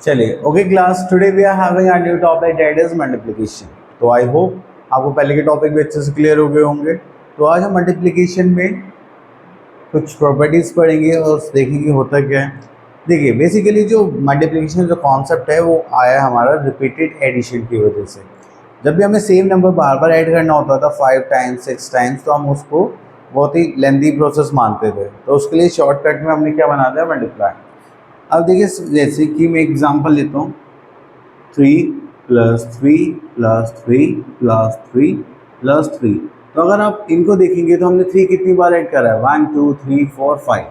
चलिए, okay class, today we are having a new topic that is multiplication. तो I hope आपको पहले के टॉपिक भी अच्छे से क्लियर हो गए होंगे। तो आज हम मल्टीप्लिकेशन में कुछ प्रॉपर्टीज पढ़ेंगे और देखेंगे होता क्या है। देखिए, बेसिकली जो मल्टीप्लिकेशन जो कॉन्सेप्ट है वो आया हमारा रिपीटेड एडिशन की वजह से। जब भी हमें सेम नंबर बार बार ऐड करना होता था 5 टाइम्स 6 टाइम्स, तो हम उसको बहुत ही लेंथी प्रोसेस मानते थे। तो उसके लिए शॉर्टकट में हमने क्या बना दिया, मल्टीप्लाई। अब देखिए, जैसे कि मैं एग्जांपल लेता हूँ, 3 + 3 + 3 + 3 + 3। तो अगर आप इनको देखेंगे तो हमने 3 कितनी बार ऐड करा है, 1 2 3 4 5।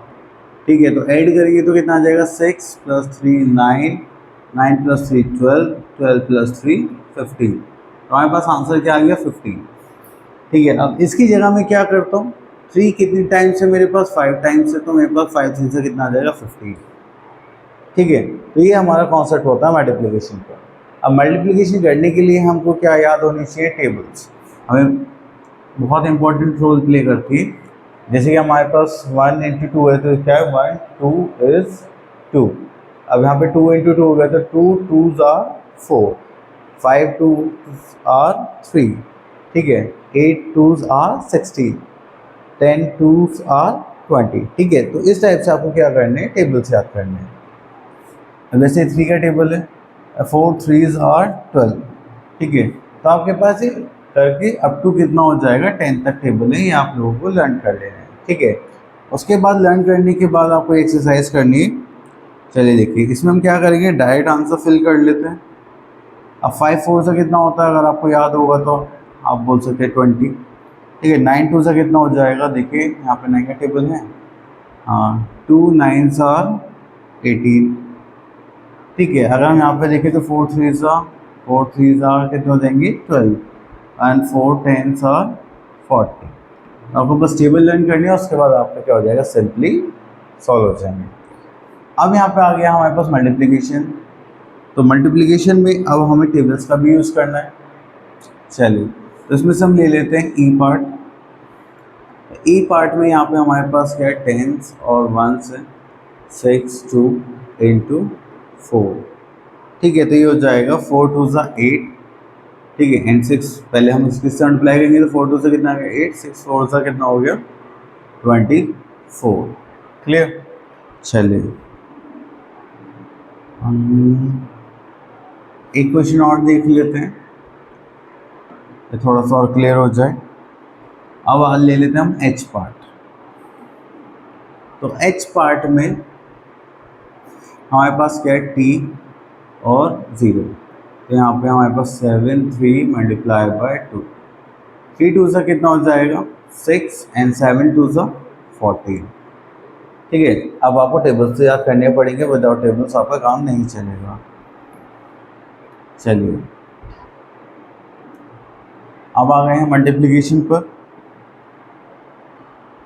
ठीक है, तो ऐड करेंगे तो कितना आ जाएगा, 6 + 3 9, 9 + 3 12, 12 + 3 15। तो हमारे पास आंसर क्या आ गया, 15। ठीक है, अब इसकी जगह मैं क्या करता हूँ, 3 कितनी टाइम्स है मेरे पास, 5 टाइम्स है, तो मेरे पास 5 3 से कितना आ जाएगा, 15। ठीक है, तो ये हमारा कॉन्सेप्ट होता है मल्टीप्लिकेशन का। अब मल्टीप्लिकेशन करने के लिए हमको क्या याद होनी चाहिए, टेबल्स हमें बहुत इंपॉर्टेंट रोल प्ले करती है। जैसे कि हमारे पास 1 × 2 है, तो क्या है, 1 2 इज 2। अब यहाँ पे 2 × 2 हो गया, तो 2 2s are 4, 5 2s are 3। ठीक है, 8 2s are 16, 10 2s are 20। ठीक है, तो इस टाइप से आपको क्या करने हैं, टेबल्स याद करने हैं। वैसे 3 का टेबल है, 4 3s are 12। ठीक है, तो आपके पास ये करके अप टू कितना हो जाएगा, 10 तक टेबल है, ये आप लोगों को लर्न कर लेना है। ठीक है, उसके बाद लर्न करने के बाद आपको एक्सरसाइज करनी है। चलिए देखिए, इसमें हम क्या करेंगे, डायरेक्ट आंसर फिल कर लेते हैं। अब 5 4 से कितना होता है, अगर आपको याद होगा तो आप बोल सकते हैं 20। ठीक है, 9 2 से कितना हो जाएगा, देखिए यहाँ पे 9 का टेबल है, हाँ 2 9s are 18। ठीक है, अगर हम यहाँ पे देखें तो 4 3s are कितने हो जाएंगे, 12, एंड 4 10s are 40। आपको बस टेबल लर्न करनी है, उसके बाद आपका क्या हो जाएगा, सिंपली सॉल्व हो जाएंगे। अब यहाँ पे आ गया हमारे पास मल्टीप्लिकेशन। तो मल्टीप्लिकेशन में अब हमें टेबल्स का भी यूज़ करना है। चलिए, तो इसमें से हम ले लेते हैं ई पार्ट। ई पार्ट में यहाँ पे हमारे पास क्या है, टेंस और वंस है, 6 2 × 4। ठीक है, तो ये हो जाएगा 4 2s are 8। ठीक है, एंड 6 पहले हम इसके से मल्टीप्लाई करेंगे, तो 4 2 से कितना आ गया, 8, 6 4 से कितना हो गया, 24। क्लियर। चलिए, हम एक क्वेश्चन और देख लेते हैं, तो थोड़ा सा और क्लियर हो जाए। अब आज ले लेते हैं हम एच पार्ट। तो एच पार्ट में हमारे पास क्या है, टी और 0। तो यहाँ पे हमारे पास 7 3 × 2। 3 2 से कितना हो जाएगा, 6, एंड 7 2 से 14। ठीक है, अब आपको टेबल से याद करने पड़ेंगे, विदाउट टेबल्स आपका काम नहीं चलेगा। चलिए, अब आ गए हैं मल्टीप्लिकेशन पर।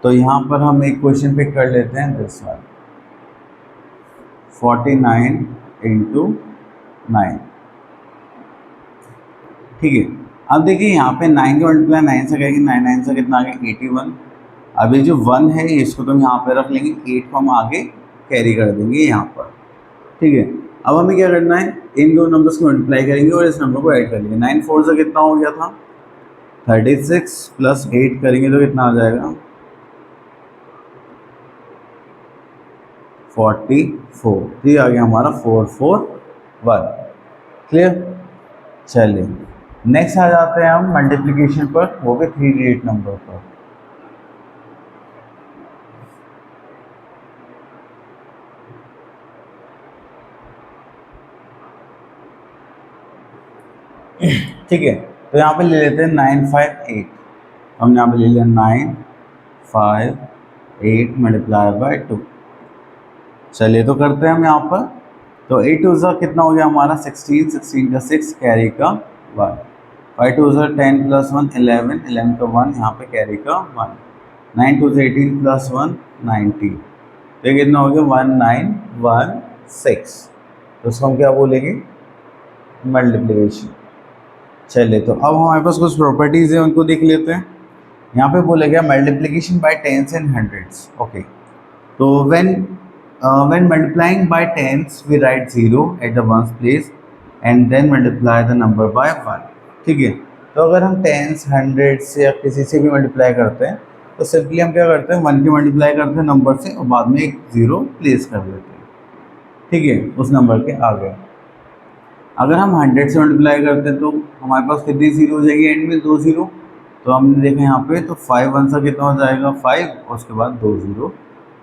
तो यहाँ पर हम एक क्वेश्चन पिक कर लेते हैं, दिस वन, 49 × 9। ठीक है, अब देखिए यहाँ पे 9 का मल्टीप्लाई 9 से करेंगे, 9 9 से कितना आ गया, 81। अब ये जो 1 है इसको तो हम यहाँ पे रख लेंगे, 8 को हम आगे कैरी कर देंगे यहाँ पर। ठीक है, अब हमें क्या करना है, इन दो नंबर्स को मल्टीप्लाई करेंगे और इस नंबर को ऐड कर लेंगे। 9 4 से कितना हो गया था, 36 + 8 करेंगे तो कितना आ जाएगा, 44। ये आ गया हमारा 441। क्लियर। चलिए, नेक्स्ट आ जाते हैं हम मल्टीप्लिकेशन पर, वो भी 3 डिजिट नंबर पर। ठीक है, तो यहाँ पे ले लेते हैं 9 5 8। हमने यहाँ पे ले लिया 9 5 8 × 2। चलिए, तो करते हैं हम यहाँ पर। तो 8 2 से कितना हो गया हमारा, 16, 16 का 6 कैरी का 1, 5 2 से 10 + 1 11, 11 का 1 यहाँ पे कैरी का 1, 9 2 से 18 + 1 19। तो ये कितना हो गया, 1916। तो उसको हम क्या बोलेंगे, मल्टीप्लिकेशन। चलिए, तो अब हमारे पास कुछ प्रॉपर्टीज़ हैं, उनको देख लेते हैं। यहाँ पे बोला गया multiplication by tens and hundreds. Okay, तो when when multiplying by tens we write 0 at the ones place and then multiply the number by 1. ठीक है, तो अगर हम टेंस हंड्रेड से या किसी से भी मल्टीप्लाई करते हैं तो सिंपली हम क्या करते हैं, 1 की मल्टीप्लाई करते हैं नंबर से और बाद में एक 0 प्लेस कर देते हैं, ठीक है, उस नंबर के आगे. अगर हम 100 से मल्टीप्लाई करते हैं तो हमारे पास कितनी जीरो हो जाएगी एंड में, 2 0. तो हमने देखा यहाँ पे तो 5 1 सा कितना हो जाएगा 5 और उसके बाद 2 0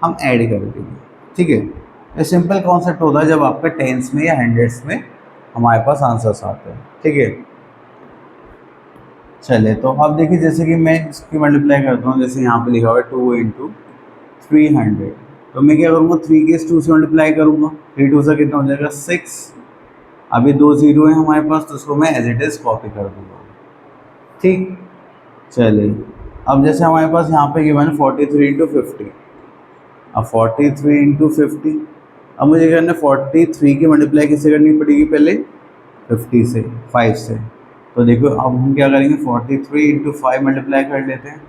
हम ऐड कर देंगे. ठीक है, ये सिंपल कॉन्सेप्ट होता है जब आपके टेंस में या हंड्रेड्स में हमारे पास आंसर्स आते हैं. ठीक है, चलिए तो अब देखिए जैसे कि मैं इसकी मल्टीप्लाई करता हूँ, जैसे यहाँ पे लिखा हुआ है 2 इंटू 300, तो मैं क्या करूँगा 3 के 2 से मल्टीप्लाई करूँगा, 3 2 से कितना हो जाएगा 6. अभी 2 0 है हमारे पास तो उसको मैं एज इट इज़ कॉपी कर दूँगा. ठीक, चलिए अब जैसे हमारे पास यहाँ पे गिवन 43 इंटू 50. अब 43 इंटू 50, अब मुझे करना है 43 की मल्टीप्लाई किससे करनी पड़ेगी, पहले 50 से, 5 से. तो देखो अब हम क्या करेंगे 43 इंटू 5 मल्टीप्लाई कर लेते हैं.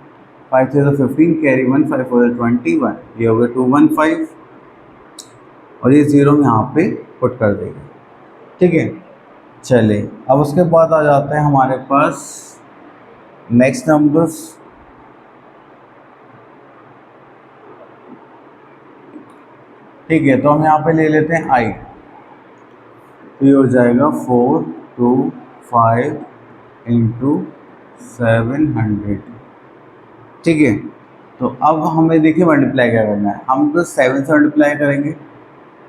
5 से तो 15 कैरी 1 5 4 21, ये हो गया 215 और ये 0 हम यहाँ पे पुट कर देंगे. ठीक है, चलिए अब उसके बाद आ जाते हैं हमारे पास नेक्स्ट नंबर्स. ठीक है, तो हम यहाँ पे ले लेते हैं आई, तो ये हो जाएगा 425 इंटू 700. ठीक है, तो अब हमें देखिए मल्टीप्लाई क्या करना है, हम तो 7 से मल्टीप्लाई करेंगे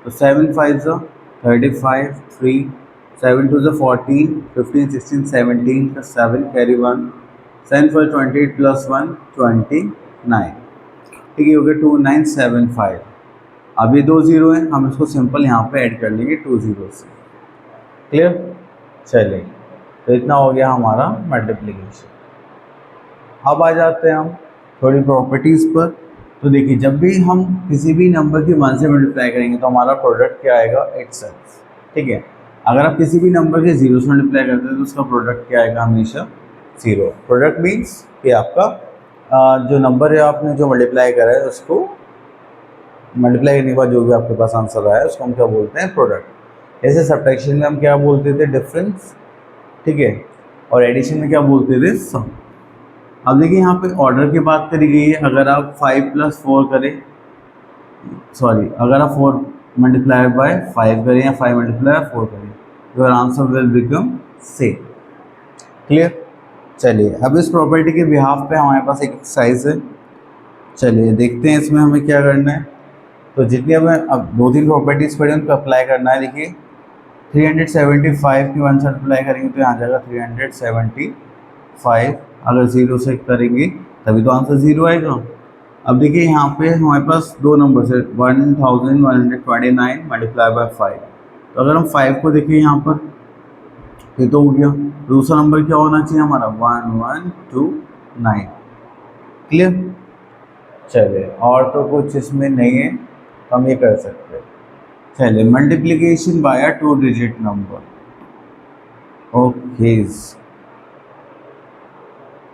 तो 7 5 35 3 7 2 14 15 16 17 plus 7 carry 1 7 4 28 plus 1 29. ठीक है, हो गया 2975. अभी 2 0 है, हम इसको सिंपल यहाँ पे ऐड कर लेंगे 2 0 से. क्लियर, चलिए तो इतना हो गया हमारा मल्टीप्लिकेशन. अब आ जाते हैं हम थोड़ी प्रॉपर्टीज़ पर. तो देखिए जब भी हम किसी भी नंबर की 1 से मल्टीप्लाई करेंगे तो हमारा प्रोडक्ट क्या आएगा, इटसेल्फ. ठीक है, अगर आप किसी भी नंबर के 0 से मल्टीप्लाई करते हैं तो उसका प्रोडक्ट क्या आएगा, हमेशा 0. प्रोडक्ट मीन्स कि आपका जो नंबर है आपने जो मल्टीप्लाई करा है उसको मल्टीप्लाई करने के बाद जो भी आपके पास आंसर आया है उसको हम क्या बोलते हैं, प्रोडक्ट. जैसे सब्ट्रैक्शन में हम क्या बोलते थे, डिफरेंस. ठीक है, और एडिशन में क्या बोलते थे, सम. अब देखिए यहाँ पे ऑर्डर की बात करी गई है. अगर आप 5 + 4 करें, सॉरी अगर आप 4 मल्टीप्लाई बाय 5 करें या 5 मल्टीप्लाई बाय 4 करें, your answer will become same. Clear, चलिए अब इस प्रॉपर्टी के बिहाफ पे हमारे पास एक एक्सरसाइज है. चलिए देखते हैं इसमें हमें क्या करना है. तो जितनी हमें अब 2-3 प्रॉपर्टीज़ पढ़ी उनको अप्लाई करना है. देखिए 375 की 1 से अप्लाई करेंगे तो यहाँ जाएगा 375. अगर 0 से करेंगे तभी तो आंसर 0 आएगा. अब देखिए यहाँ पे हमारे पास दो नंबर है 1129 मल्टीप्लाई बाय 5. तो अगर हम 5 को देखिए यहाँ पर ये तो हो गया. दूसरा नंबर क्या होना चाहिए हमारा, 1129. क्लियर, चलिए और तो कुछ इसमें नहीं है तो हम ये कर सकते हैं. चलिए multiplication bye 2 digit number. Okay,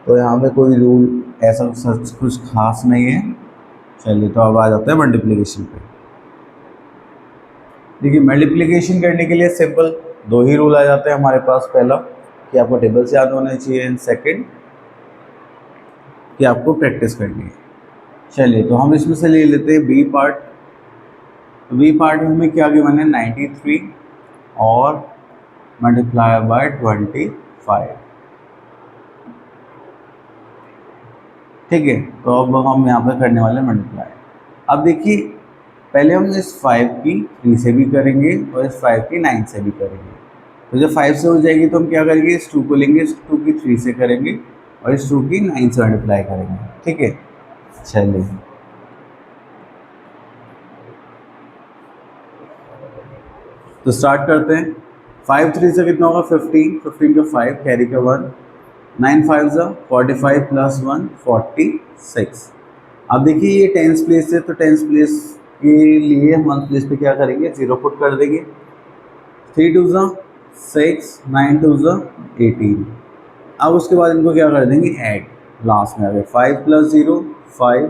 तो यहाँ पे कोई रूल ऐसा सच कुछ खास नहीं है. चलिए तो अब आ जाते हैं मल्टीप्लिकेशन पे. देखिए मल्टीप्लिकेशन करने के लिए सिंपल 2 ही रूल आ जाते हैं हमारे पास. पहला कि आपको टेबल्स याद होने चाहिए एंड सेकंड कि आपको प्रैक्टिस करनी है. चलिए तो हम इसमें से ले लेते हैं बी पार्ट. तो बी पार्ट में हमें क्या गिवन है, 93 और मल्टीप्लाई बाय 25. ठीक है, तो अब हम यहाँ पर करने वाले मल्टीप्लाई. अब देखिए पहले हम इस 5 की 3 से भी करेंगे और इस 5 की 9 से भी करेंगे. तो जब 5 से हो जाएगी तो हम क्या करेंगे, इस 2 को लेंगे, इस 2 की 3 से करेंगे और इस 2 की 9 से मल्टीप्लाई करेंगे. ठीक है, चलिए तो स्टार्ट करते हैं. 5 3 से कितना होगा 15, 15 का 5 कैरी का 1, 9 5 45 प्लस 1 46. अब देखिए ये टेंस प्लेस है तो टेंस प्लेस के लिए हम 1 प्लेस पे क्या करेंगे, 0 पुट कर देंगे. 3 2 6 9 2 18. अब उसके बाद इनको क्या कर देंगे, ऐड. लास्ट में आ गए 5 + 0 5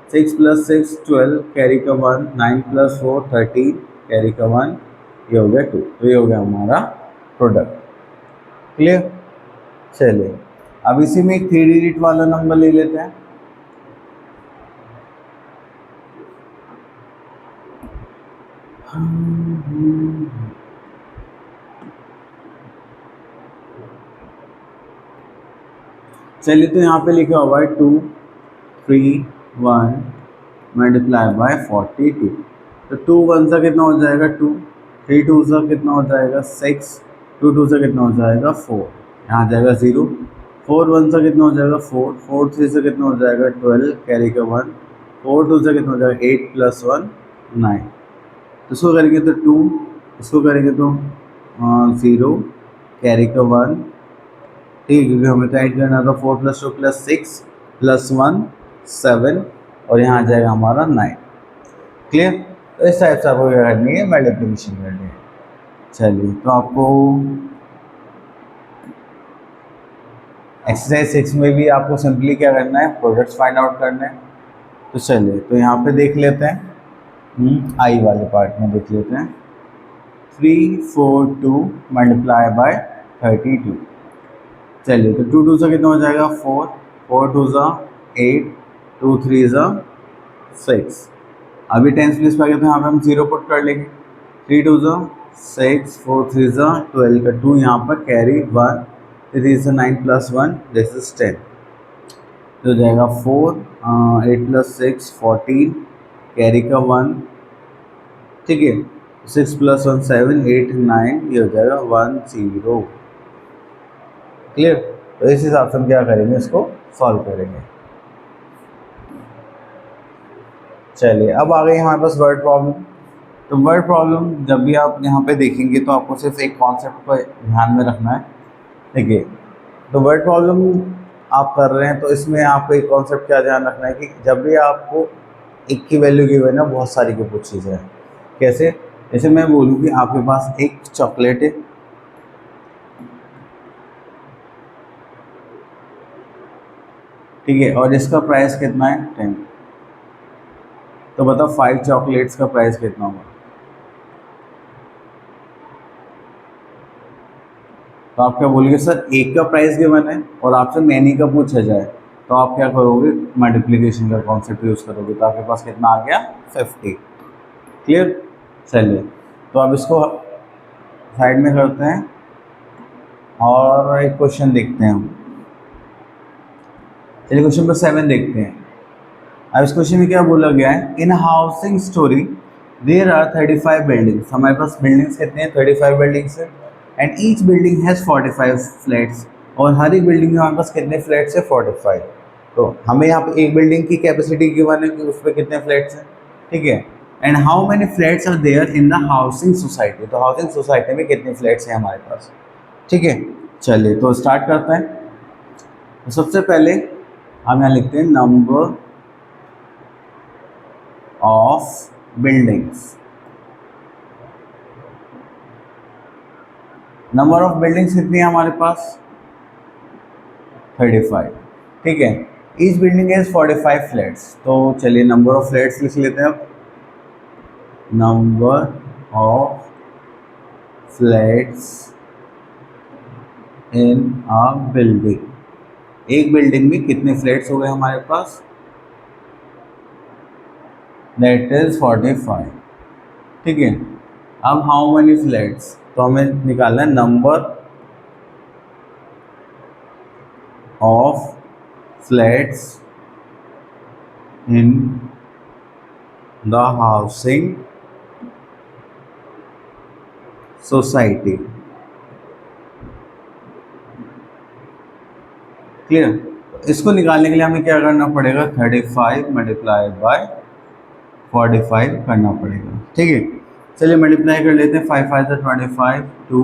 6 + 6 12 कैरी का 1, 9 + 4 13 कैरी का 1, ये हो गया 2। तो ये हो गया हमारा प्रोडक्ट। क्लियर। चलिए अब इसी में एक 3 डिजिट वाला नंबर ले लेते हैं। चलिए तो यहाँ पे लिखा हुआ है 2 3 1 मल्टीप्लाई बाय 42। तो 2 1 सा कितना हो जाएगा 2, 3 2 सा कितना हो जाएगा 6, 2 2 सा कितना हो जाएगा 4, यहाँ आ जाएगा 0, 4 1 सा कितना हो जाएगा 4, 4 3 से कितना हो जाएगा 12 कैरी का 1, 4 2 से कितना हो जाएगा 8 + 1 9। तो इसको करेंगे तो 2, इसको करेंगे तो 0 कैरी का 1, ठीक है, क्योंकि हमें तो ऐड करना था 4 + 2 + 6 + 1 7 और यहाँ आ जाएगा हमारा 9। क्लियर। तो इस टाइप से आपको क्या करनी है, मल्टीप्लिकेशन करनी है। चलिए तो आपको एक्सरसाइज 6 में भी आपको सिंपली क्या करना है, प्रोडक्ट्स फाइंड आउट करना है। तो चलिए तो यहाँ पे देख लेते हैं, आई वाले पार्ट में देख लेते हैं। 3 4 2 मल्टीप्लाई बाय 32। चलिए तो 2 2 से कितना हो जाएगा 4, 4 2 सा 8, 2 3 सा 6। अभी टेंस प्लेस पे आ गया तो यहाँ पे हम 0 पुट कर लेंगे। 3 2 सा 6, 4 3 सा 12 का 2 यहाँ पर कैरी 1, 3 से 9 + 1 दिस इज 10। तो हो जाएगा 4 8 + 6 14 कैरी का 1, ठीक है, 6 + 1 7 8 9, ये हो जाएगा 1 0। क्लियर। तो इस हिसाब से हम क्या करेंगे, इसको सॉल्व करेंगे। चलिए अब आ गई हमारे पास वर्ड प्रॉब्लम। तो वर्ड प्रॉब्लम जब भी आप यहाँ पे देखेंगे तो आपको सिर्फ एक कॉन्सेप्ट को ध्यान में रखना है, ठीक है। तो वर्ड प्रॉब्लम आप कर रहे हैं तो इसमें आपको एक कॉन्सेप्ट क्या ध्यान रखना है कि जब भी आपको एक की वैल्यू गिवन है ना, बहुत सारी की पूछी जाए। कैसे, जैसे मैं बोलूँ कि आपके पास एक चॉकलेट है, ठीक है, और इसका प्राइस कितना है 10। तो बताओ 5 चॉकलेट्स का प्राइस कितना होगा। तो आप क्या बोलोगे, सर एक का प्राइस गिवन है और आपसे मैनी का पूछा जाए, तो आप क्या करोगे, मल्टीप्लिकेशन का कॉन्सेप्ट यूज़ करोगे। तो आपके पास कितना आ गया 50। क्लियर। चलिए तो अब इसको साइड में करते हैं और एक क्वेश्चन देखते हैं हम। चलिए क्वेश्चन नंबर 7 देखते हैं। अब इस क्वेश्चन में क्या बोला गया है, in housing story there are 35 buildings. हमारे पास बिल्डिंग्स कितने हैं, 35 बिल्डिंग्स है, and each building has 45 flats. और हर एक बिल्डिंग में हमारे पास कितने फ्लैट्स है 45। तो हमें यहाँ पे एक बिल्डिंग की कैपेसिटी गिवन है कि उस पर कितने फ्लैट्स हैं, ठीक है। And how many flats are there in the housing society. तो हाउसिंग सोसाइटी में कितने फ्लैट्स हैं हमारे पास, ठीक है। चलिए तो स्टार्ट करते हैं। तो सबसे पहले हम यहाँ लिखते हैं number of buildings. Number of buildings कितनी है हमारे पास 35, ठीक है। Each building has 45 flats. तो चलिए नंबर ऑफ फ्लैट्स लिख लेते हैं अब। Number of flats in a building. एक बिल्डिंग में कितने फ्लैट्स हो गए हमारे पास, दैट इज 45, ठीक है। अब हाउ मेनी फ्लैट्स, तो हमें निकालना है number of flats in the housing society. Clear. इसको निकालने के लिए हमें क्या करना पड़ेगा, 35 मल्टीप्लाई बाय 45 करना पड़ेगा, ठीक है। चलिए मल्टीप्लाई कर लेते हैं। 5 5 से 25, 2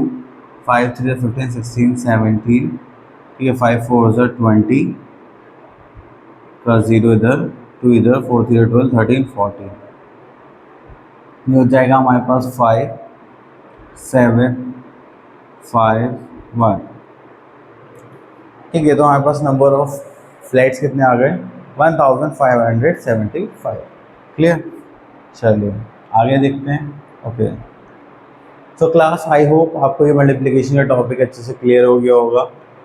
5 3 15 16 17, ठीक है। 5 4 से 20 प्लस 0 इधर, 2 इधर, 4 3 12 13 14। ये हो जाएगा हमारे पास 5 7 5 1, ठीक है। तो हमारे पास नंबर ऑफ फ्लैट्स कितने आ गए 1575। क्लियर? चलिए आगे देखते हैं। ओके, तो क्लास आई होप आपको ये मल्टीप्लिकेशन का टॉपिक अच्छे से क्लियर हो गया होगा।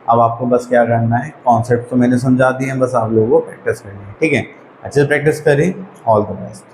अब आपको बस क्या करना है, कॉन्सेप्ट तो मैंने समझा दिए हैं, बस आप लोगों को प्रैक्टिस करनी है। ठीक है, अच्छे से प्रैक्टिस करें। All the best.